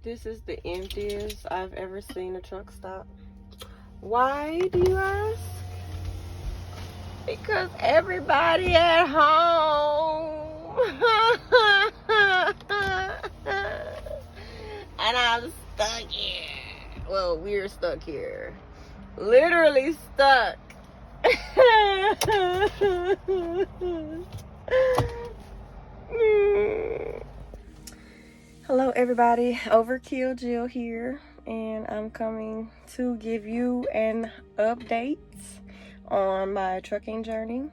This is the emptiest I've ever seen a truck stop. Why, do you ask? Because everybody at home. And I'm stuck here. Well, we're stuck here. Literally stuck. Hello everybody, Overkill Jill here, and I'm coming to give you an update on my trucking journey.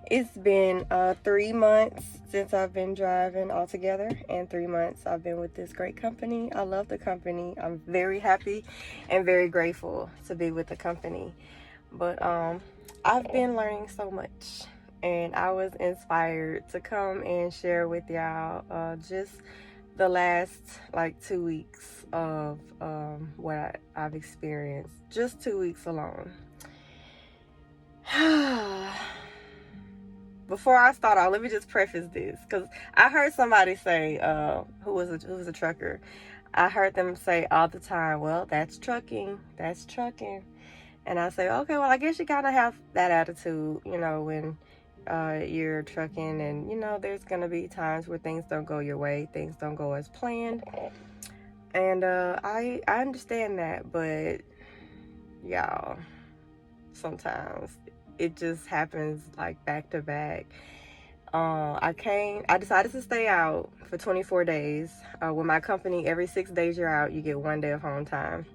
It's been 3 months since I've been driving altogether, and 3 months I've been with this great company. I love the company. I'm very happy and very grateful to be with the company. But I've been learning so much, and I was inspired to come and share with y'all just the last like 2 weeks of what I've experienced. Just 2 weeks alone. Before I start out, let me just preface this, because I heard somebody say, who was a trucker, I heard them say all the time, well, that's trucking, and I say, okay, well, I guess you kind of have that attitude, you know, when you're trucking, and you know, there's gonna be times where things don't go your way, things don't go as planned, and I understand that, but y'all, sometimes it just happens like back to back. I decided to stay out for 24 days. With my company, every 6 days you're out, you get 1 day of home time.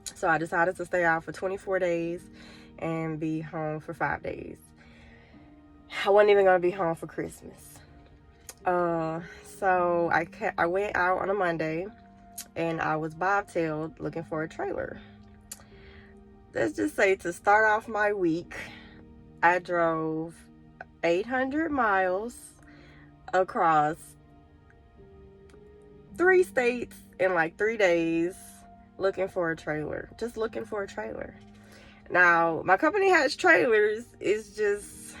So I decided to stay out for 24 days and be home for 5 days. I wasn't even gonna be home for Christmas. So I went out on a Monday, and I was bobtailed looking for a trailer. Let's just say, to start off my week, I drove 800 miles across 3 states in like 3 days looking for a trailer. Just looking for a trailer. Now, my company has trailers. It's just,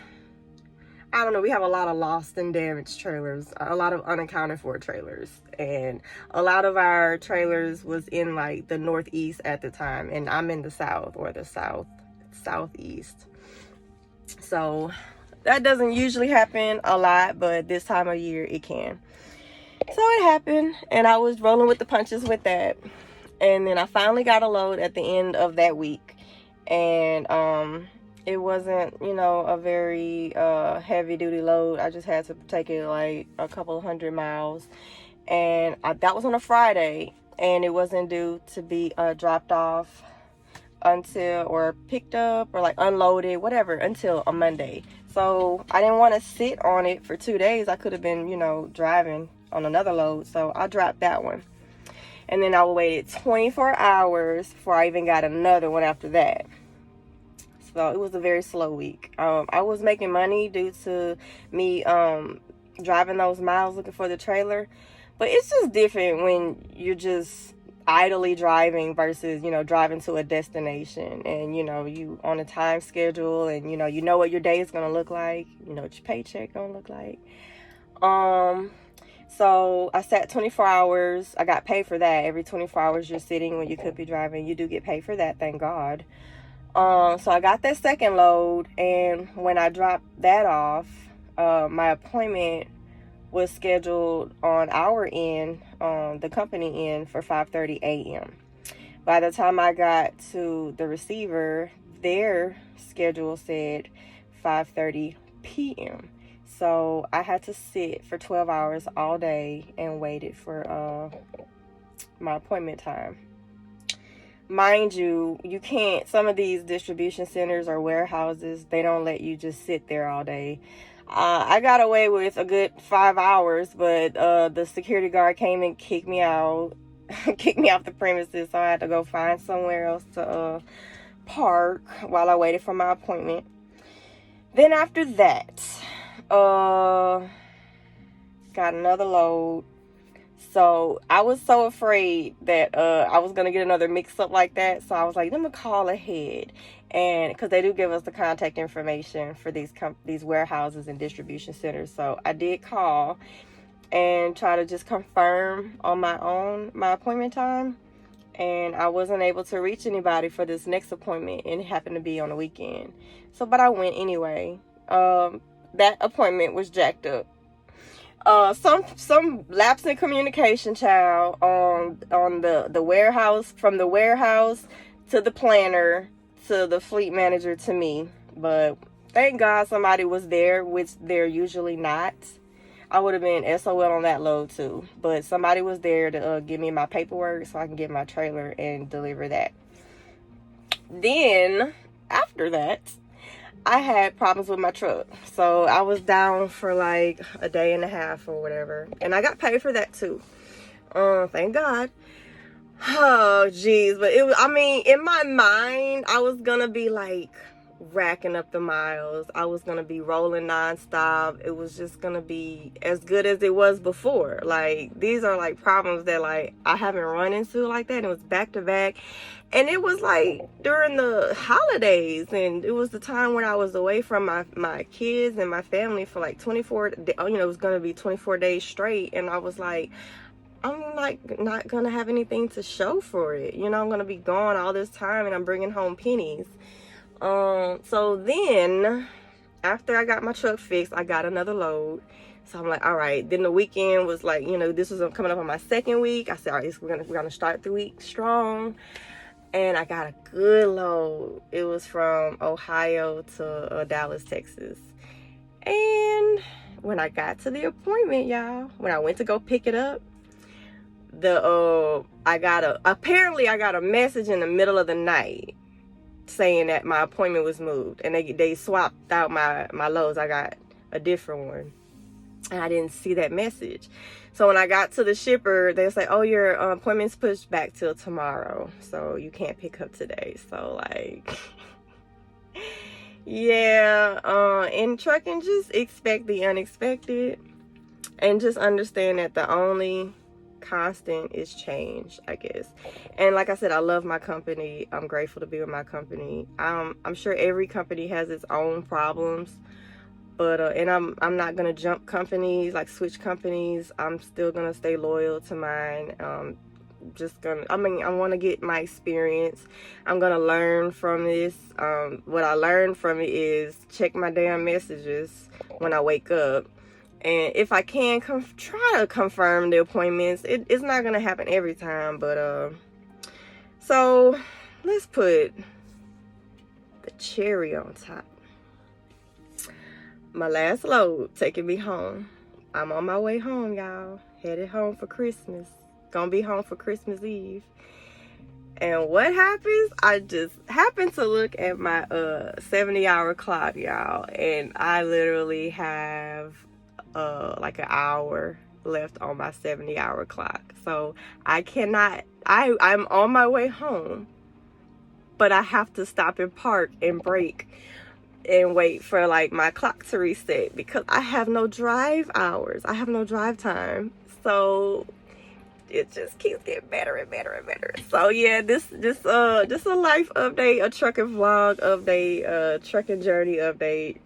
I don't know, we have a lot of lost and damaged trailers, a lot of unaccounted for trailers, and a lot of our trailers was in like the Northeast at the time, and I'm in the South, or the Southeast. So that doesn't usually happen a lot, but this time of year it can. So it happened, and I was rolling with the punches with that. And then I finally got a load at the end of that week, and it wasn't, you know, a very heavy duty load. I just had to take it like a couple of 100 miles, and that was on a Friday, and it wasn't due to be dropped off until, or picked up, or like unloaded, whatever, until a Monday. So I didn't want to sit on it for 2 days. I could have been, you know, driving on another load, so I dropped that one. And then I waited 24 hours before I even got another one after that. So it was a very slow week. I was making money due to me driving those miles looking for the trailer, but it's just different when you're just idly driving versus, you know, driving to a destination, and you know, you on a time schedule, and you know what your day is gonna look like, you know what your paycheck gonna look like. So I sat 24 hours. I got paid for that. Every 24 hours you're sitting when you could be driving, you do get paid for that, thank God. So I got that second load, and when I dropped that off, my appointment was scheduled on our end, the company end, for 5:30 a.m. By the time I got to the receiver, their schedule said 5:30 p.m. So I had to sit for 12 hours all day and waited for my appointment time. Mind you, you can't, some of these distribution centers or warehouses, they don't let you just sit there all day. I got away with a good 5 hours, but the security guard came and kicked me out, kicked me off the premises, so I had to go find somewhere else to park while I waited for my appointment. Then after that, got another load. So I was so afraid that I was gonna get another mix-up like that, so I was like, let me call ahead, and because they do give us the contact information for these warehouses and distribution centers. So I did call, and try to just confirm on my own my appointment time. And I wasn't able to reach anybody for this next appointment, and it happened to be on the weekend. So, but I went anyway. That appointment was jacked up. Some lapse in communication, child, on the warehouse, from the warehouse to the planner to the fleet manager to me. But thank God somebody was there, which they're usually not. I would have been SOL on that load too. But somebody was there to give me my paperwork so I can get my trailer and deliver that. Then, after that, I had problems with my truck. So I was down for like a day and a half or whatever. And I got paid for that too. Thank God. Oh, geez. But it was, I mean, in my mind, I was gonna be like racking up the miles. I was gonna be rolling nonstop. It was just gonna be as good as it was before. Like, these are like problems that like I haven't run into like that. It was back to back, and it was like during the holidays, and it was the time when I was away from my kids and my family for like 24, it was gonna be 24 days straight. And I was like, I'm like not gonna have anything to show for it. I'm gonna be gone all this time, and I'm bringing home pennies. So then after I got my truck fixed, I got another load. So I'm like, all right. Then the weekend was like, this was coming up on my second week. I said, all right, we're gonna start the week strong. And I got a good load. It was from Ohio to Dallas, Texas. And when I got to the appointment, y'all, when I went to go pick it up, I got a message in the middle of the night saying that my appointment was moved, and they swapped out my loads. I got a different one, and I didn't see that message. So when I got to the shipper, they was like, oh, your appointment's pushed back till tomorrow, so you can't pick up today. So like yeah, in trucking, just expect the unexpected, and just understand that the only constant is change, I guess. And like I said, I love my company. I'm grateful to be with my company. I'm sure every company has its own problems, but and I'm not gonna jump companies, like switch companies. I'm still gonna stay loyal to mine. I want to get my experience. I'm gonna learn from this. What I learned from it is check my damn messages when I wake up. And if I can try to confirm the appointments, it's not going to happen every time. But, so let's put the cherry on top. My last load taking me home. I'm on my way home, y'all. Headed home for Christmas. Gonna be home for Christmas Eve. And what happens? I just happened to look at my 70-hour clock, y'all. And I literally have like an hour left on my 70-hour clock. So I cannot, I'm on my way home, but I have to stop and park and break and wait for like my clock to reset, because I have no drive hours. I have no drive time. So it just keeps getting better and better and better. So yeah, this just a life update, a trucking vlog update, trucking journey update.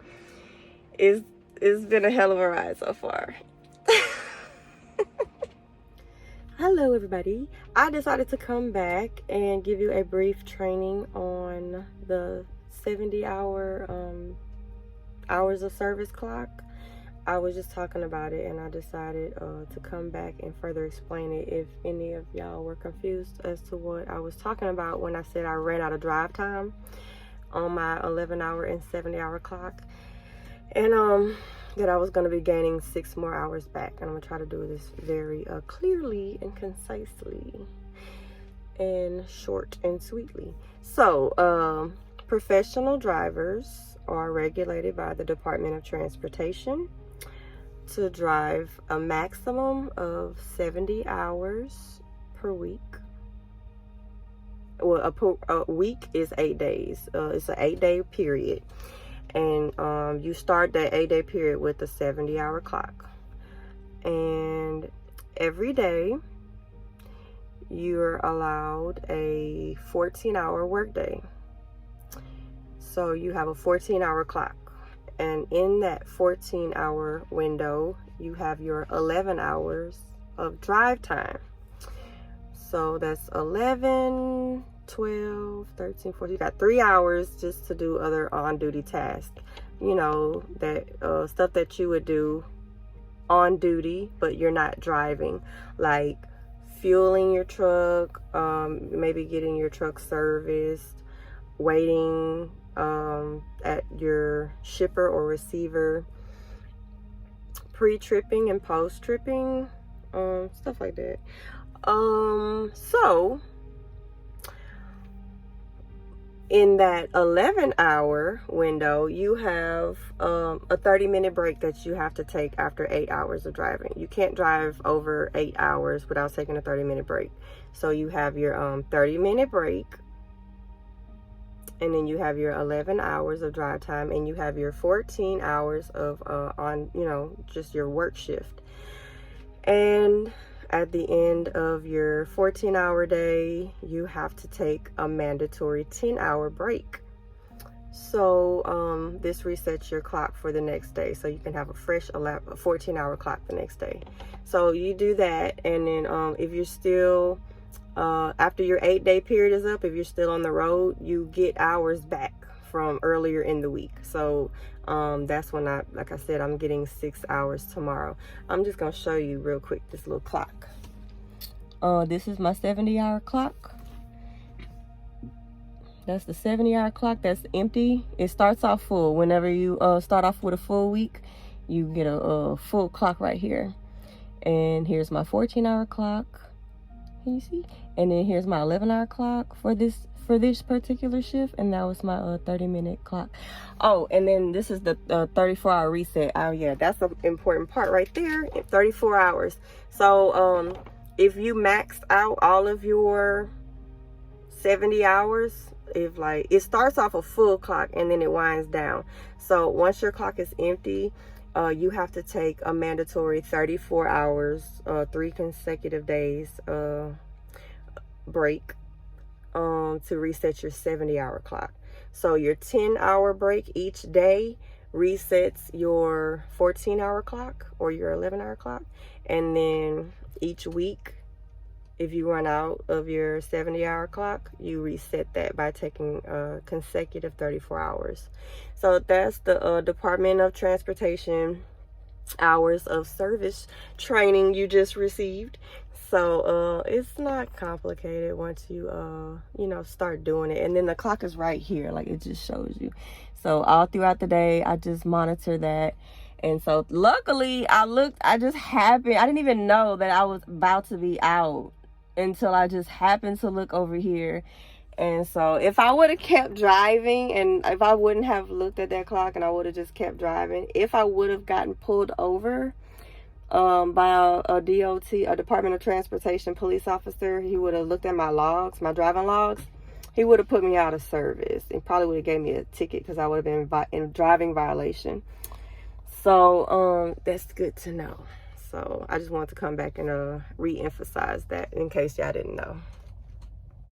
It's been a hell of a ride so far. Hello everybody. I decided to come back and give you a brief training on the 70-hour hours of service clock. I was just talking about it, and I decided to come back and further explain it if any of y'all were confused as to what I was talking about when I said I ran out of drive time on my 11-hour and 70-hour clock. And that I was going to be gaining 6 more hours back. And I'm going to try to do this very clearly and concisely and short and sweetly. So, professional drivers are regulated by the Department of Transportation to drive a maximum of 70 hours per week. Well, a week is 8 days. It's an 8-day period. And you start that 8-day period with a 70-hour clock. And every day you're allowed a 14-hour workday. So you have a 14-hour clock. And in that 14-hour window, you have your 11 hours of drive time. So that's 11, 12, 13, 14. You got 3 hours just to do other on-duty tasks. You know, that stuff that you would do on duty, but you're not driving. Like fueling your truck, maybe getting your truck serviced, waiting at your shipper or receiver, pre-tripping and post-tripping, stuff like that. So in that 11-hour window, you have a 30-minute break that you have to take after 8 hours of driving. You can't drive over 8 hours without taking a 30-minute break. So you have your 30-minute break, and then you have your 11 hours of drive time, and you have your 14 hours of just your work shift. And at the end of your 14-hour day, you have to take a mandatory 10-hour break. So this resets your clock for the next day, so you can have a fresh 14-hour clock the next day. So you do that, and then if you're still after your 8-day period is up, if you're still on the road, you get hours back from earlier in the week. So that's when like I said, I'm getting 6 hours tomorrow. I'm just gonna show you real quick this little clock. This is my 70-hour clock. That's the 70-hour clock. That's empty. It starts off full. Whenever you start off with a full week, you get a full clock right here. And here's my 14-hour clock. Can you see? And then here's my 11-hour clock for this particular shift, and that was my 30-minute clock. Oh, and then this is the 34-hour reset. Oh yeah, that's an important part right there. 34 hours. So if you maxed out all of your 70 hours, if like it starts off a full clock and then it winds down. So once your clock is empty, you have to take a mandatory 34 hours, 3 consecutive days break to reset your 70-hour clock. So your 10-hour break each day resets your 14-hour clock or your 11-hour clock. And then each week, if you run out of your 70-hour clock, you reset that by taking consecutive 34 hours. So that's the Department of Transportation hours of service training you just received. So it's not complicated once you start doing it. And then the clock is right here, like it just shows you. So all throughout the day, I just monitor that. And so luckily I didn't even know that I was about to be out until I just happened to look over here. And so if I would have kept driving, and if I wouldn't have looked at that clock and I would have just kept driving, if I would have gotten pulled over by a DOT, a Department of Transportation police officer, he would have looked at my logs, my driving logs. He would have put me out of service and probably would have gave me a ticket because I would have been in driving violation. So that's good to know. So I just wanted to come back and re-emphasize that in case y'all didn't know.